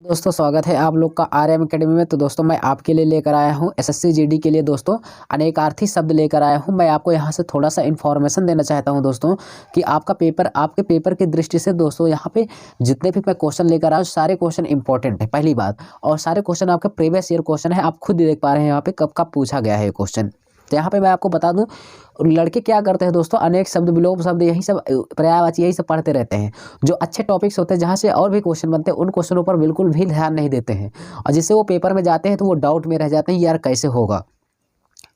दोस्तों स्वागत है आप लोग का आरएम एकेडमी में। तो दोस्तों मैं आपके लिए लेकर आया हूं एसएससी जीडी के लिए दोस्तों अनेकार्थी शब्द लेकर आया हूं। मैं आपको यहां से थोड़ा सा इन्फॉर्मेशन देना चाहता हूं दोस्तों कि आपके पेपर की दृष्टि से दोस्तों यहां पे जितने भी मैं क्वेश्चन लेकर आया हूं सारे क्वेश्चन इंपॉर्टेंट है पहली बात। और सारे क्वेश्चन आपके प्रीवियस ईयर क्वेश्चन है, आप खुद देख पा रहे हैं यहाँ पे कब कब पूछा गया है क्वेश्चन। तो यहाँ पे मैं आपको बता दूं लड़के क्या करते हैं दोस्तों, अनेक शब्द विलोप शब्द यही सब पर्यायवाची यही सब पढ़ते रहते हैं। जो अच्छे टॉपिक्स होते हैं जहाँ से और भी क्वेश्चन बनते हैं उन क्वेश्चनों पर बिल्कुल भी ध्यान नहीं देते हैं और जिससे वो पेपर में जाते हैं तो वो डाउट में रह जाते हैं यार कैसे होगा।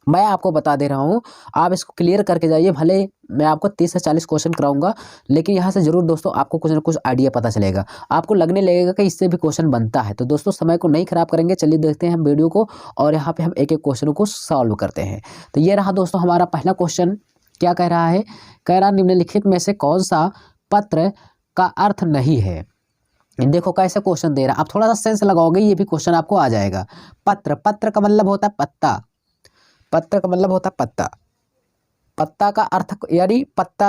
मैं आपको बता दे रहा हूँ, आप इसको क्लियर करके जाइए। भले मैं आपको 30 से 40 क्वेश्चन कराऊंगा लेकिन यहाँ से जरूर दोस्तों आपको कुछ ना कुछ आइडिया पता चलेगा, आपको लगने लगेगा कि इससे भी क्वेश्चन बनता है। तो दोस्तों समय को नहीं खराब करेंगे, चलिए देखते हैं हम वीडियो को और यहाँ पे हम एक एक क्वेश्चन को सॉल्व करते हैं। तो ये रहा दोस्तों हमारा पहला क्वेश्चन। क्या कह रहा है? कह रहा निम्नलिखित में से कौन सा पत्र का अर्थ नहीं है। देखो कैसे क्वेश्चन दे रहा, आप थोड़ा सा सेंस लगाओगे ये भी क्वेश्चन आपको आ जाएगा। पत्र, पत्र का मतलब होता है पत्ता, पत्र का मतलब होता है पत्ता, पत्ता का अर्थ यानी पत्ता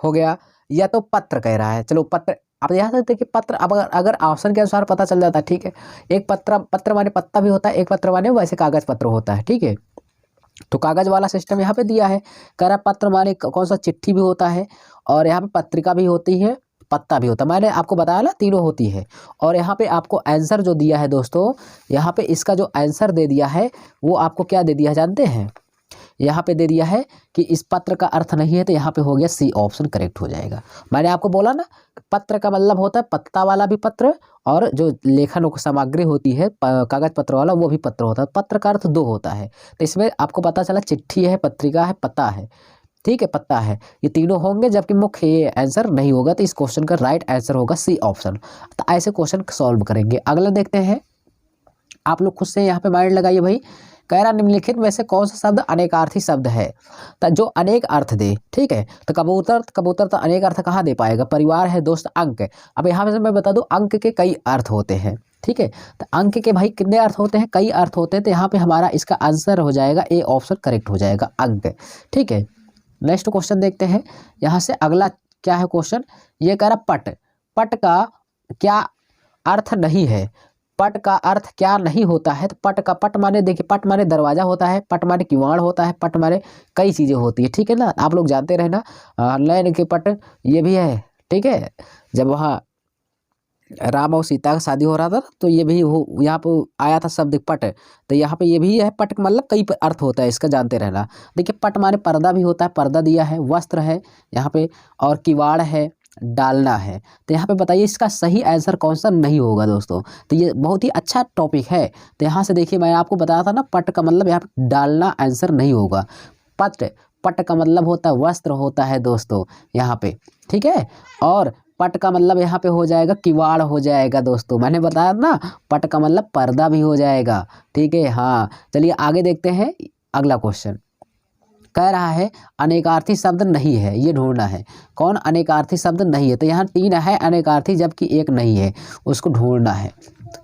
हो गया या तो पत्र कह रहा है। चलो पत्र, आप यहाँ से देखिए पत्र, अब अगर ऑप्शन के अनुसार पता चल जाता है ठीक है। एक पत्र, पत्र माने पत्ता भी होता है, एक पत्र माने वैसे कागज पत्र होता है ठीक है। तो कागज वाला सिस्टम यहाँ पे दिया है। कह रहा पत्र माने कौन सा, चिट्ठी भी होता है और यहाँ पे पत्रिका भी होती है, पत्ता भी होता है। मैंने आपको बताया ना तीनों होती है। और यहाँ पे आपको आंसर जो दिया है दोस्तों, यहाँ पे इसका जो आंसर दे दिया है वो आपको क्या दे दिया है जानते हैं? यहाँ पे दे दिया है कि इस पत्र का अर्थ नहीं है, तो यहाँ पे हो गया सी ऑप्शन करेक्ट हो जाएगा। मैंने आपको बोला ना पत्र का मतलब होता है पत्ता वाला भी पत्र और जो लेखन सामग्री होती है कागज पत्र वाला वो भी पत्र होता है। पत्र का अर्थ दो होता है, तो इसमें आपको पता चला चिट्ठी है, पत्रिका है, पत्ता है ठीक है, पत्ता है, ये तीनों होंगे। जबकि मुख्य ये आंसर नहीं होगा, तो इस क्वेश्चन का राइट आंसर होगा सी ऑप्शन। तो ऐसे क्वेश्चन सॉल्व करेंगे। अगला देखते हैं, आप लोग खुद से यहाँ पे माइंड लगाइए भाई। कह रहा निम्नलिखित में से कौन सा शब्द अनेकार्थी शब्द है तो जो अनेक अर्थ दे ठीक है। तो कबूतर, कबूतर तो अनेक अर्थ कहाँ दे पाएगा? परिवार है दोस्त, अंक। अब यहाँ से मैं बता दूं अंक के कई अर्थ होते हैं ठीक है। तो अंक के भाई कितने अर्थ होते हैं? कई अर्थ होते हैं। तो यहाँ पे हमारा इसका आंसर हो जाएगा ए ऑप्शन करेक्ट हो जाएगा, अंक ठीक है। नेक्स्ट क्वेश्चन देखते हैं यहाँ से। अगला क्या है क्वेश्चन? ये कह रहा पट, पट का क्या अर्थ नहीं है? पट का अर्थ क्या नहीं होता है? तो पट का, पट माने देखिए पट माने दरवाजा होता है, पट माने किवाड़ होता है, पट माने कई चीज़ें होती है ठीक है ना। आप लोग जानते रहे ना लैन के पट ये भी है ठीक है। जब वहाँ राम और सीता का शादी हो रहा था तो ये भी हो यहाँ पे आया था शब्द पट। तो यहाँ पे ये भी है पट मतलब कई अर्थ होता है इसका, जानते रहना। देखिए पट माने पर्दा भी होता है, पर्दा दिया है, वस्त्र है यहाँ पे और किवाड़ है, डालना है। तो यहाँ पे बताइए इसका सही आंसर कौन सा नहीं होगा दोस्तों। तो ये बहुत ही अच्छा टॉपिक है। तो यहाँ से देखिए मैं आपको बताया था ना पट का मतलब यहाँ पे डालना आंसर नहीं होगा। पट, पट का मतलब होता है वस्त्र होता है दोस्तों यहाँ पे ठीक है। और पट का मतलब यहाँ पे हो जाएगा किवाड़ हो जाएगा दोस्तों, मैंने बताया ना पट का मतलब पर्दा भी हो जाएगा ठीक है। हाँ चलिए आगे देखते हैं। अगला क्वेश्चन कह रहा है अनेकार्थी शब्द नहीं है, ये ढूंढना है कौन अनेकार्थी शब्द नहीं है। तो यहाँ 3 है अनेकार्थी जबकि एक नहीं है, उसको ढूंढना है।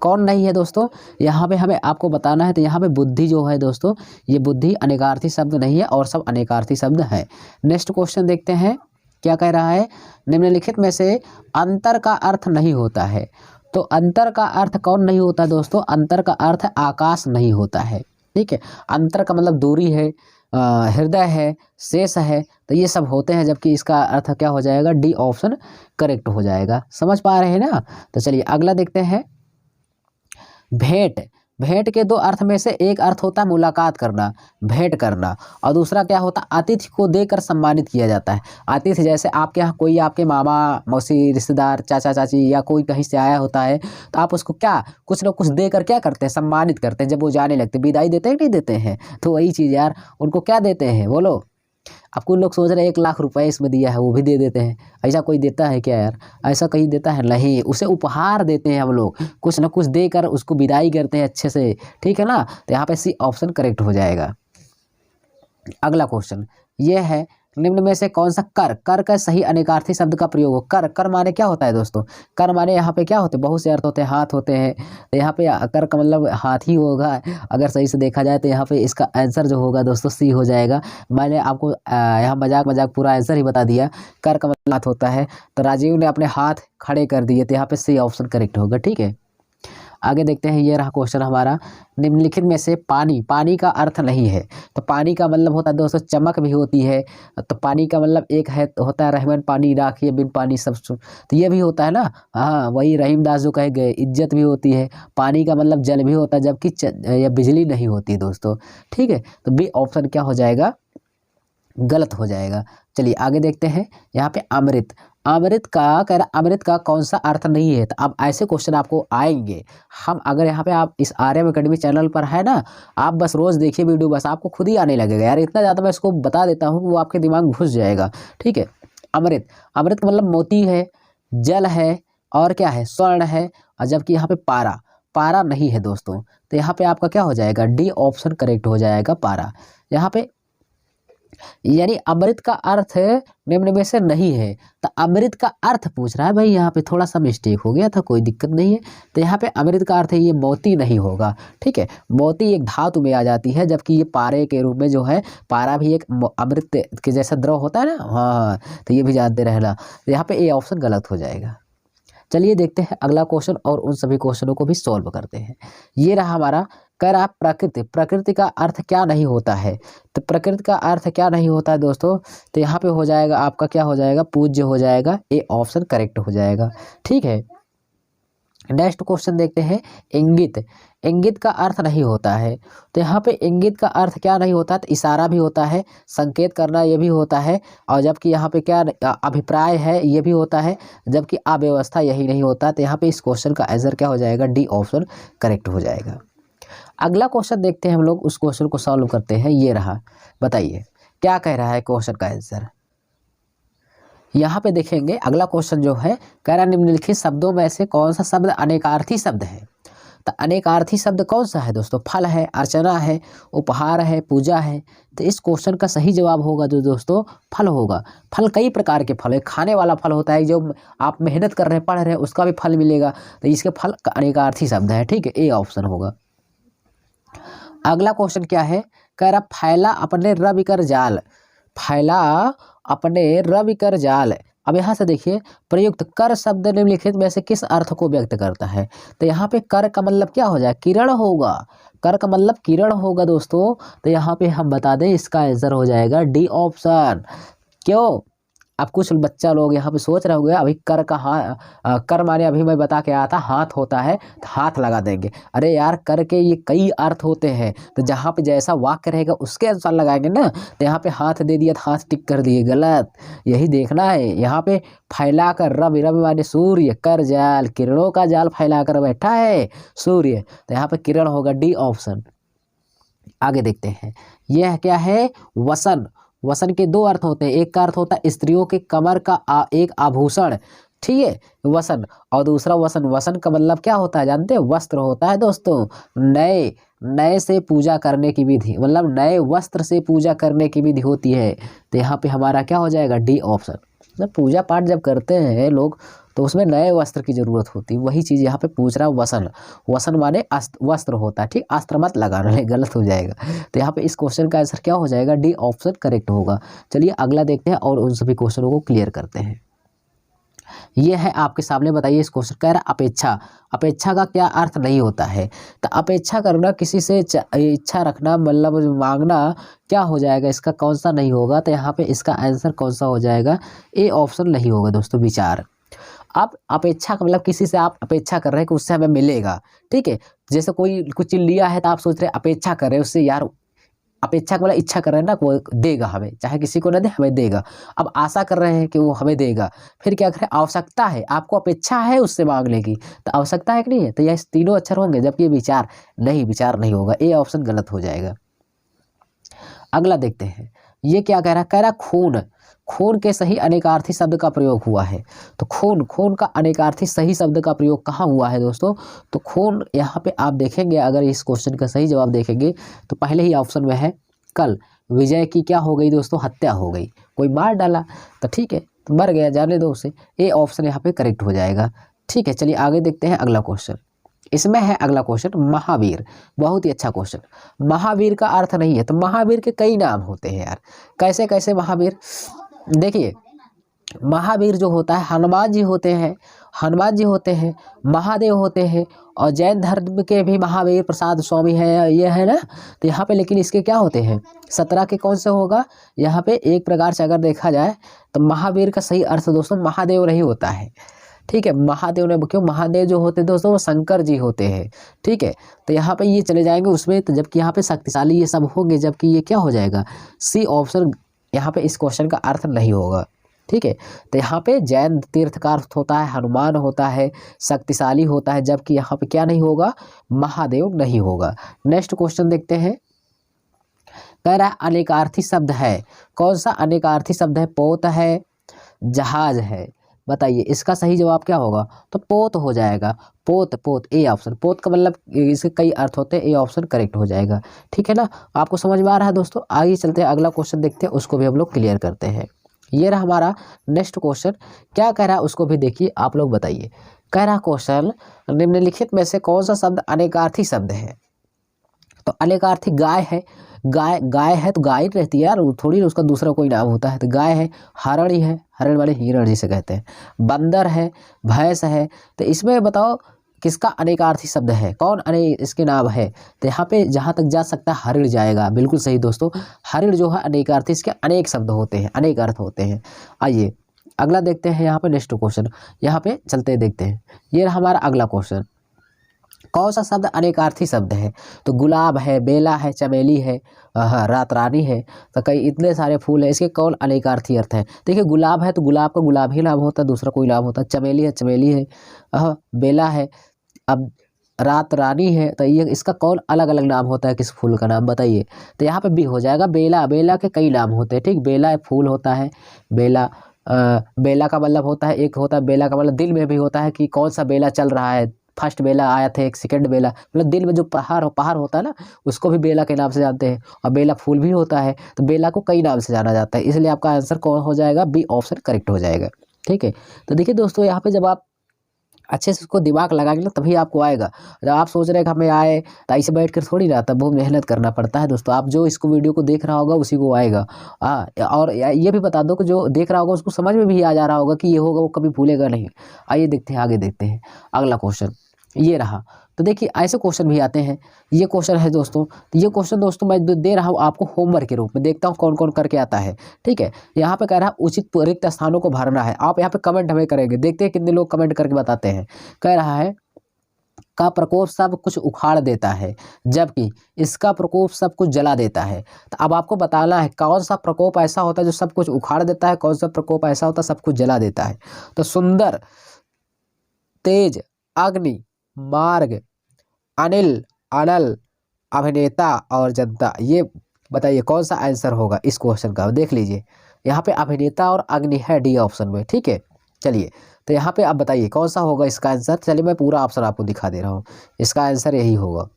कौन नहीं है दोस्तों? यहाँ पे हमें आपको बताना है। तो यहाँ पे बुद्धि जो है दोस्तों, ये बुद्धि अनेकार्थी शब्द नहीं है और सब अनेकार्थी शब्द है। नेक्स्ट क्वेश्चन देखते हैं क्या कह रहा है। निम्नलिखित में से अंतर का अर्थ नहीं होता है। तो अंतर का अर्थ कौन नहीं होता दोस्तों? अंतर का अर्थ आकाश नहीं होता है ठीक है। अंतर का मतलब दूरी है, हृदय है, शेष है, तो ये सब होते हैं। जबकि इसका अर्थ क्या हो जाएगा? डी ऑप्शन करेक्ट हो जाएगा। समझ पा रहे हैं ना? तो चलिए अगला देखते हैं। भेंट, भेंट के 2 अर्थ में से एक अर्थ होता है मुलाकात करना, भेंट करना, और दूसरा क्या होता है? अतिथि को देकर सम्मानित किया जाता है। अतिथि जैसे आपके यहाँ कोई आपके मामा मौसी रिश्तेदार चाचा चाची या कोई कहीं से आया होता है तो आप उसको क्या कुछ ना कुछ देकर क्या करते हैं? सम्मानित करते हैं। जब वो जाने लगते विदाई देते हैं नहीं देते हैं? तो वही चीज़ यार, उनको क्या देते हैं बोलो? अब कुछ लोग सोच रहे हैं 1 लाख रुपए इसमें दिया है वो भी दे देते हैं। ऐसा कोई देता है क्या यार? ऐसा कहीं देता है? नहीं, उसे उपहार देते हैं हम लोग, कुछ ना कुछ देकर उसको विदाई करते हैं अच्छे से ठीक है ना। तो यहाँ पे सी ऑप्शन करेक्ट हो जाएगा। अगला क्वेश्चन ये है निम्न में से कौन सा कर, कर का सही अनेकार्थी शब्द का प्रयोग हो। कर, कर माने क्या होता है दोस्तों? कर माने यहाँ पे क्या होते हैं? बहुत से अर्थ होते हैं, हाथ होते हैं। तो यहाँ पे कर का मतलब हाथ ही होगा अगर सही से देखा जाए। तो यहाँ पे इसका आंसर जो होगा दोस्तों सी हो जाएगा। मैंने आपको यहाँ मजाक मजाक पूरा आंसर ही बता दिया। कर का मतलब हाथ होता है। तो राजीव ने अपने हाथ खड़े कर दिए, तो यहाँ पे सी ऑप्शन करेक्ट होगा ठीक है। आगे देखते हैं, ये रहा क्वेश्चन हमारा, निम्नलिखित में से पानी का अर्थ नहीं है। तो पानी का मतलब होता है दोस्तों चमक भी होती है, तो पानी का मतलब एक है होता है रहमान पानी राखिए बिन पानी सब तो ये भी होता है ना। हाँ, वही रहीमदास जो कहे गए, इज्जत भी होती है। पानी का मतलब जल भी होता है, जबकि या बिजली नहीं होती दोस्तों। ठीक है, तो बी ऑप्शन क्या हो जाएगा, गलत हो जाएगा। चलिए आगे देखते हैं, यहाँ पे अमृत, अमृत का कह रहा अमृत का कौन सा अर्थ नहीं है। तो अब ऐसे क्वेश्चन आपको आएंगे। हम अगर यहाँ पे आप इस आर्यम एकेडमी चैनल पर है ना, आप बस रोज देखिए वीडियो, बस आपको खुद ही आने लगेगा यार। इतना ज़्यादा मैं इसको बता देता हूँ वो आपके दिमाग में घुस जाएगा। ठीक है, अमृत, अमृत का मतलब मोती है, जल है, और क्या है, स्वर्ण है। और जबकि यहाँ पे पारा, पारा नहीं है दोस्तों। तो यहाँ पे आपका क्या हो जाएगा, डी ऑप्शन करेक्ट हो जाएगा, पारा। यहाँ पे यानी अमृत का अर्थ निम्न में से नहीं है। तो अमृत का अर्थ पूछ रहा है भाई, यहाँ पे थोड़ा सा मिस्टेक हो गया था, कोई दिक्कत नहीं है। तो यहाँ पे अमृत का अर्थ है ये मोती नहीं होगा। ठीक है, मोती एक धातु में आ जाती है, जबकि ये पारे के रूप में जो है, पारा भी एक अमृत के जैसा द्रव होता है ना। हाँ, तो ये भी जानते रहना। तो यहाँ पे ए ऑप्शन गलत हो जाएगा। चलिए देखते हैं अगला क्वेश्चन और उन सभी क्वेश्चनों को भी सॉल्व करते हैं। ये रहा हमारा, कह रहा प्रकृति, प्रकृति का अर्थ क्या नहीं होता है। तो प्रकृति का अर्थ क्या नहीं होता है दोस्तों, तो यहाँ पे हो जाएगा आपका क्या हो जाएगा, पूज्य हो जाएगा, ए ऑप्शन करेक्ट हो जाएगा। ठीक है, नेक्स्ट क्वेश्चन देखते हैं, इंगित, इंगित का अर्थ नहीं होता है। तो यहाँ पे इंगित का अर्थ क्या नहीं होता, तो इशारा भी होता है, संकेत करना ये भी होता है, और जबकि यहाँ पे क्या अभिप्राय है ये भी होता है, जबकि अव्यवस्था यही नहीं होता। तो यहाँ पे इस क्वेश्चन का आंसर क्या हो जाएगा, डी ऑप्शन करेक्ट हो जाएगा। अगला क्वेश्चन देखते हैं हम लोग, उस क्वेश्चन को सॉल्व करते हैं। ये रहा, बताइए क्या कह रहा है क्वेश्चन का आंसर। यहाँ पे देखेंगे अगला क्वेश्चन जो है, कह रहा निम्नलिखित शब्दों में से कौन सा शब्द अनेकार्थी शब्द है। तो अनेकार्थी शब्द कौन सा है दोस्तों, फल है, अर्चना है, उपहार है, पूजा है। तो इस क्वेश्चन का सही जवाब होगा जो दोस्तों फल होगा। फल कई प्रकार के फल है, खाने वाला फल होता है, जो आप मेहनत कर रहे हैं, पढ़ रहे हैं, उसका भी फल मिलेगा। तो इसके फल अनेकार्थी शब्द है। ठीक है, ए ऑप्शन होगा। अगला क्वेश्चन क्या है, कह रहा फैला अपने रवि कर जाल, फैला अपने रवि कर जाल। अब यहाँ से देखिए, प्रयुक्त कर शब्द निम्नलिखित में से किस अर्थ को व्यक्त करता है। तो यहाँ पे कर का मतलब क्या हो जाए, किरण होगा, कर का मतलब किरण होगा दोस्तों। तो यहाँ पे हम बता दें इसका आंसर हो जाएगा डी ऑप्शन। क्यों, अब कुछ बच्चा लोग यहाँ पे सोच रहे होंगे अभी कर का कर माने अभी मैं बता के आया था हाथ होता है, तो हाथ लगा देंगे। अरे यार, कर के ये कई अर्थ होते हैं, तो जहाँ पे जैसा वाक्य रहेगा उसके अनुसार लगाएंगे ना। तो यहाँ पे हाथ दे दिया तो हाथ टिक कर दिए, गलत। यही देखना है। यहाँ पे फैला कर, रवि, रवि माने सूर्य, कर जाल, किरणों का जाल फैला कर बैठा है सूर्य। तो यहाँ पे किरण होगा, डी ऑप्शन। आगे देखते हैं, यह क्या है, वसन। वसन के दो अर्थ होते हैं, एक का अर्थ होता है स्त्रियों के कमर का एक आभूषण, ठीक है, वसन। और दूसरा वसन, वसन का मतलब क्या होता है जानते हैं, वस्त्र होता है दोस्तों। नए नए से पूजा करने की विधि, मतलब नए वस्त्र से पूजा करने की विधि होती है। तो यहाँ पे हमारा क्या हो जाएगा, डी ऑप्शन। जब पूजा पाठ जब करते हैं लोग, तो उसमें नए वस्त्र की जरूरत होती है, वही चीज़ यहाँ पे पूछ रहा है। वसन, वसन माने वस्त्र होता है, ठीक, अस्त्र मत लगाना है, गलत हो जाएगा। तो यहाँ पे इस क्वेश्चन का आंसर क्या हो जाएगा, डी ऑप्शन करेक्ट होगा। चलिए अगला देखते हैं और उन सभी क्वेश्चनों को क्लियर करते हैं। ये है आपके सामने, बताइए इस क्वेश्चन कह रहा अपेक्षा, अपेक्षा का क्या अर्थ नहीं होता है। तो अपेक्षा करना, किसी से इच्छा रखना, मतलब मांगना, क्या हो जाएगा, इसका कौन सा नहीं होगा। तो यहाँ पे इसका आंसर कौन सा हो जाएगा, ए ऑप्शन नहीं होगा दोस्तों, विचार। आप अपेक्षा का मतलब किसी से आप अपेक्षा कर रहे हैं कि उससे हमें मिलेगा, ठीक है। जैसे कोई कुछ चीज लिया है तो आप सोच रहे हैं, अपेक्षा कर रहे हैं उससे, यार अपेक्षा का मतलब इच्छा कर रहे हैं ना, वो देगा हमें, चाहे किसी को ना दे हमें देगा। अब आशा कर रहे हैं कि वो हमें देगा, फिर क्या करें, आवश्यकता है, आपको अपेक्षा है उससे मांगने की, तो आवश्यकता है कि नहीं है। तो यह तीनों अक्षर होंगे, जबकि विचार नहीं, विचार नहीं होगा, ए ऑप्शन गलत हो जाएगा। अगला देखते हैं, ये क्या कह रहा है, कह रहा खून, खून के सही अनेकार्थी शब्द का प्रयोग हुआ है। तो खून, खून का अनेकार्थी सही शब्द का प्रयोग कहाँ हुआ है दोस्तों। तो खून यहाँ पे आप देखेंगे, अगर इस क्वेश्चन का सही जवाब देखेंगे तो पहले ही ऑप्शन में है, कल विजय की क्या हो गई दोस्तों, हत्या हो गई, कोई मार डाला, तो ठीक है, तो मर गया, जाने दो उसे, ए ऑप्शन यहाँ पे करेक्ट हो जाएगा। ठीक है, चलिए आगे देखते हैं अगला क्वेश्चन। इसमें है अगला क्वेश्चन, महावीर, बहुत ही अच्छा क्वेश्चन। महावीर का अर्थ नहीं है। तो महावीर के कई नाम होते हैं यार, कैसे कैसे महावीर, देखिए महावीर जो होता है हनुमान जी होते हैं, हनुमान जी होते हैं, महादेव होते हैं, और जैन धर्म के भी महावीर प्रसाद स्वामी है, ये है ना। तो यहाँ पे लेकिन इसके क्या होते हैं, 17 के कौन से होगा यहाँ पे। एक प्रकार से अगर देखा जाए तो महावीर का सही अर्थ दोस्तों महादेव नहीं होता है, ठीक है। महादेव ने क्यों, महादेव जो होते हैं दोस्तों वो शंकर जी होते हैं, ठीक है। तो यहाँ पे ये चले जाएंगे उसमें, तो जबकि यहाँ पे शक्तिशाली ये सब होंगे, जबकि ये क्या हो जाएगा, सी ऑप्शन यहाँ पे इस क्वेश्चन का अर्थ नहीं होगा, ठीक है। तो यहाँ पे जैन तीर्थ का अर्थ होता है हनुमान होता है, शक्तिशाली होता है, जबकि यहाँ पे क्या नहीं होगा, महादेव नहीं होगा। नेक्स्ट क्वेश्चन देखते हैं, कह रहा है अनेकार्थी शब्द है, कौन सा अनेकार्थी शब्द है, पोत है, जहाज है, बताइए इसका सही जवाब क्या होगा। तो पोत हो जाएगा, पोत, पोत ए ऑप्शन, पोत का मतलब इसके कई अर्थ होते हैं, ए ऑप्शन करेक्ट हो जाएगा, ठीक है ना। आपको समझ में आ रहा है दोस्तों। आगे चलते हैं, अगला क्वेश्चन देखते हैं, उसको भी हम लोग क्लियर करते हैं। ये रहा हमारा नेक्स्ट क्वेश्चन, क्या कह रहा है उसको भी देखिए, आप लोग बताइए। कह रहा क्वेश्चन, निम्नलिखित में से कौन सा शब्द अनेकार्थी शब्द है। तो अनेकार्थी गाय है, गाय, गाय है तो गाय रहती है यार, थोड़ी उसका दूसरा कोई नाम होता है। तो गाय है, हरण है, हरण वाले हिरण जिसे कहते हैं, बंदर है, भैंस है। तो इसमें बताओ किसका अनेकार्थी शब्द है, कौन इसके नाम है। तो यहाँ पे जहाँ तक जा सकता है हरिण जाएगा, बिल्कुल सही दोस्तों। हरिण जो है अनेकार्थी, इसके अनेक शब्द होते हैं, अनेक अर्थ होते हैं। आइए अगला देखते हैं, यहाँ पे नेक्स्ट क्वेश्चन, यहाँ पे चलते देखते हैं। ये हमारा अगला क्वेश्चन, कौन सा शब्द अनेकार्थी शब्द है। तो गुलाब है, बेला है, चमेली है, रात रानी है। तो कई इतने सारे फूल हैं, इसके कौन अनेकार्थी अर्थ है। देखिए गुलाब है तो गुलाब का गुलाब ही नाम होता है, दूसरा कोई नाम होता है। चमेली है, चमेली है, बेला है, अब रात रानी है, तो ये इसका कौन अलग अलग नाम होता है, किस फूल का नाम बताइए। तो यहाँ पे भी हो जाएगा बेला, बेला के कई नाम होते हैं, ठीक। बेला फूल होता है, बेला बेला का मतलब होता है, एक होता है बेला का मतलब दिल में भी होता है कि कौन सा बेला चल रहा है, फर्स्ट बेला आया था, एक सेकंड बेला, मतलब दिल में जो पहाड़ होता है ना, उसको भी बेला के नाम से जानते हैं। और बेला फूल भी होता है, तो बेला को कई नाम से जाना जाता है, इसलिए आपका आंसर कौन हो जाएगा, बी ऑप्शन करेक्ट हो जाएगा, ठीक है। तो देखिए दोस्तों, यहाँ पे जब आप अच्छे से उसको दिमाग लगाएंगे ना तभी आपको आएगा। जब आप सोच रहे हैं कि हमें आए, तो ऐसे बैठ कर थोड़ी ना, तब बहुत मेहनत करना पड़ता है दोस्तों। आप जो इसको वीडियो को देख रहा होगा उसी को आएगा। और ये भी बता दो कि जो देख रहा होगा उसको समझ में भी आ जा रहा होगा कि ये होगा, वो कभी भूलेगा नहीं। आइए देखते हैं, आगे देखते हैं अगला क्वेश्चन। ये रहा, तो देखिए ऐसे क्वेश्चन भी आते हैं। ये क्वेश्चन है दोस्तों, तो ये क्वेश्चन दोस्तों मैं दे रहा हूँ आपको होमवर्क के रूप में, देखता हूँ कौन कौन करके आता है, ठीक है। यहाँ पे कह रहा है उचित रिक्त स्थानों को भरना है। आप यहाँ पे कमेंट हमें करेंगे, देखते हैं कितने लोग कमेंट करके बताते हैं। कह रहा है का प्रकोप सब कुछ उखाड़ देता है, जबकि इसका प्रकोप सब कुछ जला देता है। तो अब आपको बताना है कौन सा प्रकोप ऐसा होता है जो सब कुछ उखाड़ देता है, कौन सा प्रकोप ऐसा होता है सब कुछ जला देता है। तो सुंदर, तेज, अग्नि, मार्ग, अनिल, अनल, अभिनेता और जनता, ये बताइए कौन सा आंसर होगा इस क्वेश्चन का। देख लीजिए यहाँ पे अभिनेता और अग्नि है डी ऑप्शन में, ठीक है। चलिए तो यहाँ पे आप बताइए कौन सा होगा इसका आंसर। चलिए मैं पूरा ऑप्शन आपको दिखा दे रहा हूँ, इसका आंसर यही होगा,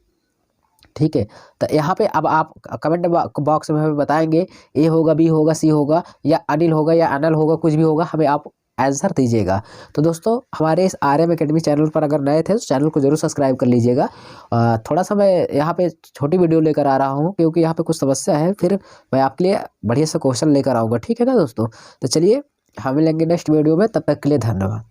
ठीक है। तो यहाँ पे अब आप कमेंट बॉक्स में हमें बताएंगे ए होगा, बी होगा, सी होगा, या अनिल होगा, या अनल होगा, कुछ भी होगा, हमें आप आंसर दीजिएगा। तो दोस्तों हमारे इस RM एकेडमी चैनल पर अगर नए थे तो चैनल को जरूर सब्सक्राइब कर लीजिएगा। थोड़ा सा मैं यहाँ पे छोटी वीडियो लेकर आ रहा हूँ क्योंकि यहाँ पे कुछ समस्या है, फिर मैं आपके लिए बढ़िया सा क्वेश्चन लेकर आऊँगा, ठीक है ना दोस्तों। तो चलिए हम मिलेंगे नेक्स्ट वीडियो में, तब तक के लिए धन्यवाद।